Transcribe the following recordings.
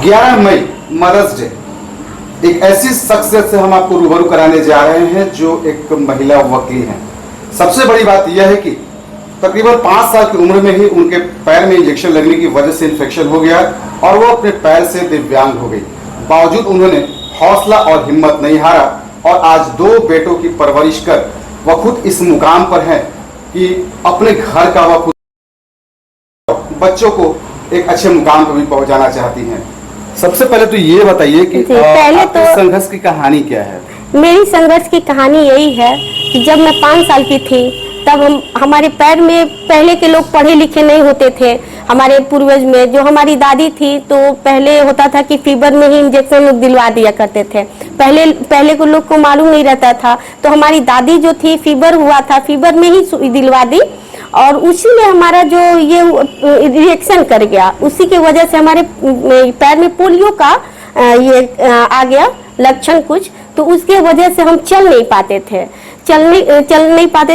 ग्यारह मई mother's day, एक ऐसी शख्सियत से हम आपको रूबरू कराने जा रहे हैं जो एक महिला वकील हैं। सबसे बड़ी बात यह है कि तकरीबन 5 साल की उम्र में ही उनके पैर में इंजेक्शन लगने की वजह से इन्फेक्शन हो गया और वो अपने पैर से दिव्यांग हो गई। बावजूद उन्होंने हौसला और हिम्मत नहीं हारा और आज 2 बेटों की परवरिश कर वह खुद इस मुकाम पर है कि अपने घर का वह खुद बच्चों को एक अच्छे मुकाम पर भी पहुंचाना चाहती हैं। सबसे पहले तो ये बताइए कि पहले तो संघर्ष की कहानी क्या है? मेरी संघर्ष की कहानी यही है कि जब मैं 5 साल की थी तब हमारे पैर में, पहले के लोग पढ़े लिखे नहीं होते थे। हमारे पूर्वज में जो हमारी दादी थी तो पहले होता था कि फीवर में ही इंजेक्शन लोग दिलवा दिया करते थे। पहले को लोग को मालूम नहीं रहता था, तो हमारी दादी जो थी फीवर हुआ था, फीवर में ही सुई दिलवा दी और उसी में हमारा जो ये रिएक्शन कर गया, उसी की वजह से हमारे पैर में पोलियो का ये आ गया लक्षण कुछ, तो उसके वजह से हम चल नहीं पाते थे।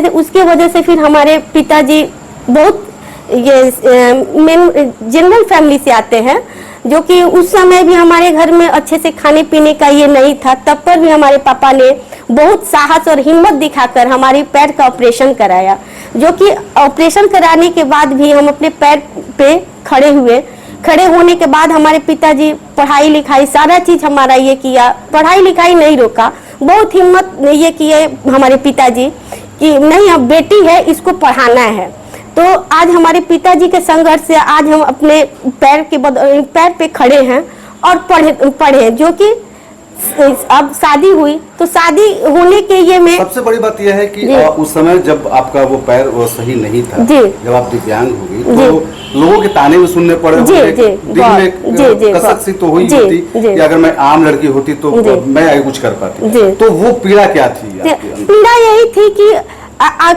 उसके वजह से फिर हमारे पिताजी बहुत ये जनरल फैमिली से आते हैं, जो कि उस समय भी हमारे घर में अच्छे से खाने पीने का ये नहीं था। तब पर भी हमारे पापा ने बहुत साहस और हिम्मत दिखाकर हमारे पैर का ऑपरेशन कराया, जो कि ऑपरेशन कराने के बाद भी हम अपने पैर पे खड़े हुए। खड़े होने के बाद हमारे पिताजी पढ़ाई लिखाई सारा चीज हमारा ये किया, पढ़ाई लिखाई नहीं रोका। बहुत हिम्मत ये किए हमारे पिताजी कि नहीं, अब बेटी है इसको पढ़ाना है। तो आज हमारे पिताजी के संघर्ष से आज हम अपने पैर पे खड़े हैं और पढ़े, जो कि अब शादी हुई तो शादी होने के ये में सबसे बड़ी बात यह है कि उस समय जब आपका वो पैर वो सही नहीं था, जब आप दिव्यांग हो गई तो लोगों के ताने भी सुनने पड़े, दिल में कसक सी तो हुई होती कि अगर मैं आम लड़की होती तो मैं आगे कुछ कर पाती। तो वो पीड़ा क्या थी? पीड़ा यही थी कि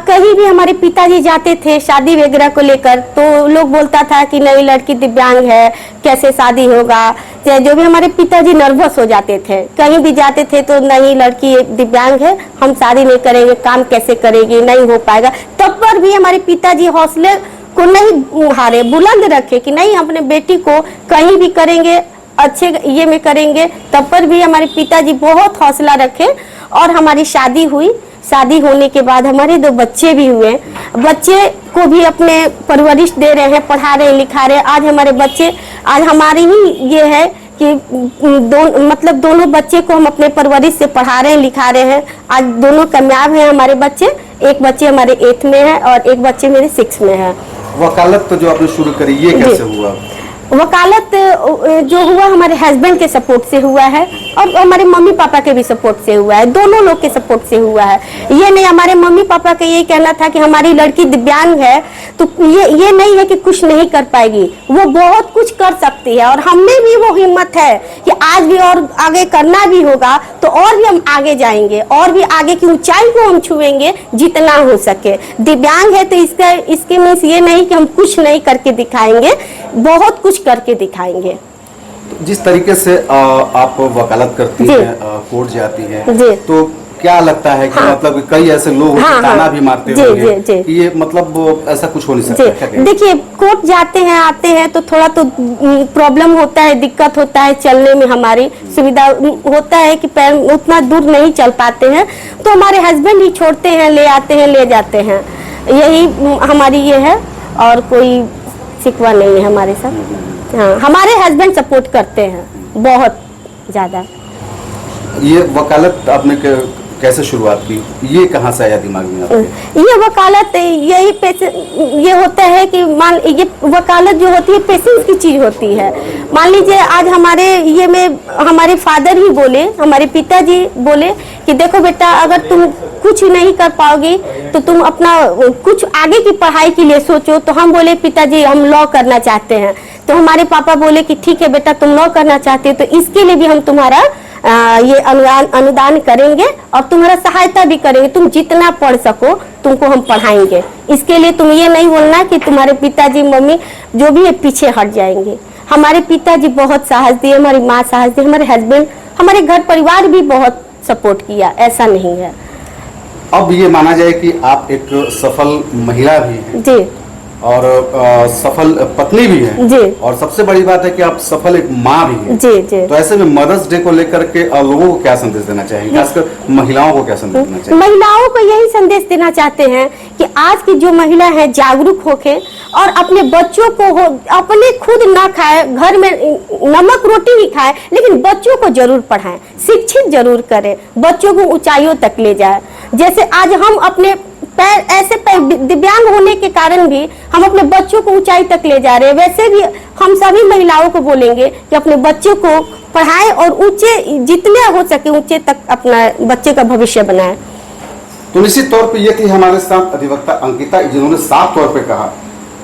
कहीं भी हमारे पिताजी जाते थे शादी वगैरह को लेकर, तो लोग बोलता था कि नहीं लड़की दिव्यांग है, कैसे शादी होगा। जो भी हमारे पिताजी नर्वस हो जाते थे, कहीं भी जाते थे तो नहीं लड़की दिव्यांग है, हम शादी नहीं करेंगे, काम कैसे करेगी, नहीं हो पाएगा। तब पर भी हमारे पिताजी हौसले को नहीं हारे, बुलंद रखे कि नहीं अपने बेटी को कहीं भी करेंगे, अच्छे ये में करेंगे। तब पर भी हमारे पिताजी बहुत हौसला रखे और हमारी शादी हुई। शादी होने के बाद हमारे 2 बच्चे भी हुए। बच्चे को भी अपने परवरिश दे रहे हैं, पढ़ा रहे हैं, लिखा रहे हैं। आज हमारे बच्चे, आज हमारी ही ये है कि दोनों बच्चे को हम अपने परवरिश से पढ़ा रहे हैं, लिखा रहे हैं। आज दोनों कामयाब हैं हमारे बच्चे। एक बच्चे हमारे 8th में है और एक बच्चे मेरे 6th में है। वकालत तो जो आपने शुरू करी, ये कैसे हुआ? वकालत जो हुआ हमारे हस्बैंड के सपोर्ट से हुआ है और हमारे मम्मी पापा के भी सपोर्ट से हुआ है, दोनों लोग के सपोर्ट से हुआ है। ये नहीं हमारे मम्मी पापा का ये कहना था कि हमारी लड़की दिव्यांग है तो ये नहीं है कि कुछ नहीं कर पाएगी, वो बहुत कुछ कर सकती है। और हमें भी वो हिम्मत है कि आज भी और आगे करना भी होगा तो और भी हम आगे जाएंगे और भी आगे की ऊंचाई को हम छुएंगे जितना हो सके। दिव्यांग है तो इसके मीन्स ये नहीं कि हम कुछ नहीं करके दिखाएंगे, बहुत कुछ करके दिखाएंगे। जिस तरीके से आप वकालत करती हैं, कोर्ट जाती हैं, तो क्या लगता है कि मतलब कई ऐसे लोग ताना भी मारते होंगे कि ये मतलब ऐसा कुछ हो नहीं सकता? देखिए कोर्ट जाते हैं आते हैं तो थोड़ा तो प्रॉब्लम होता है, दिक्कत होता है, चलने में हमारी सुविधा होता है कि पैर उतना दूर नहीं चल पाते हैं, तो हमारे हस्बैंड ही छोड़ते हैं, ले आते हैं, ले जाते हैं। यही हमारी ये है और कोई शिकवा नहीं है हमारे साथ। हाँ, हमारे हस्बैंड सपोर्ट करते हैं बहुत ज्यादा। ये वकालत आपने कैसे शुरुआत की, ये कहाँ से आया दिमाग में आपके? ये वकालत यही ये होता है कि ये वकालत जो होती है पेशेंस की चीज होती है। मान लीजिए आज हमारे ये में हमारे फादर ही बोले, हमारे पिताजी बोले कि देखो बेटा अगर तुम कुछ नहीं कर पाओगी तो तुम अपना कुछ आगे की पढ़ाई के लिए सोचो। तो हम बोले पिताजी हम लॉ करना चाहते हैं। तो हमारे पापा बोले कि ठीक है बेटा तुम लॉ करना चाहते हो तो इसके लिए भी हम तुम्हारा ये अनुदान करेंगे और तुम्हारा सहायता भी करेंगे। तुम जितना पढ़ सको तुमको हम पढ़ाएंगे। इसके लिए तुम ये नहीं बोलना कि तुम्हारे पिताजी मम्मी जो भी है पीछे हट जाएंगे। हमारे पिताजी बहुत साहस दिए, हमारी माँ साहस दी, हमारे हस्बैंड, हमारे घर परिवार भी बहुत सपोर्ट किया, ऐसा नहीं है। अब ये माना जाए कि आप एक सफल महिला भी हैं जी और सफल पत्नी भी हैं जी और सबसे बड़ी बात है कि आप सफल एक माँ भी हैं। जी जी। तो ऐसे में मदर्स डे को लेकर के लोगों को क्या संदेश देना चाहेंगे, खासकर महिलाओं को क्या संदेश देना चाहिए? महिलाओं को यही संदेश देना चाहते हैं कि आज की जो महिला है जागरूक होके और अपने बच्चों को अपने खुद ना खाए, घर में नमक रोटी ही खाए, लेकिन बच्चों को जरूर पढ़ाएं, शिक्षित जरूर करें, बच्चों को ऊंचाइयों तक ले जाए। जैसे आज हम अपने दिव्यांग होने के कारण भी हम अपने बच्चों को ऊंचाई तक ले जा रहे हैं, वैसे भी हम सभी महिलाओं को बोलेंगे कि अपने बच्चों को पढ़ाएं और ऊंचे जितने हो सके ऊंचे तक अपना बच्चे का भविष्य बनाएं। तो निश्चित तौर पे ये थी हमारे साथ अधिवक्ता अंकिता, जिन्होंने साफ तौर पे कहा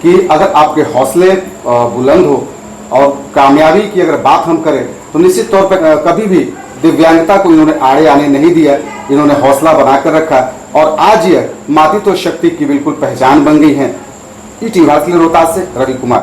कि अगर आपके हौसले बुलंद हो और कामयाबी की अगर बात हम करें तो निश्चित तौर पर कभी भी दिव्यांगता को इन्होंने आड़े आने नहीं दिया, इन्होंने हौसला बनाकर रखा और आज यह मातृत्व शक्ति की बिल्कुल पहचान बन गई है। ईटीवी भारत के लिए रोहतास से रवि कुमार।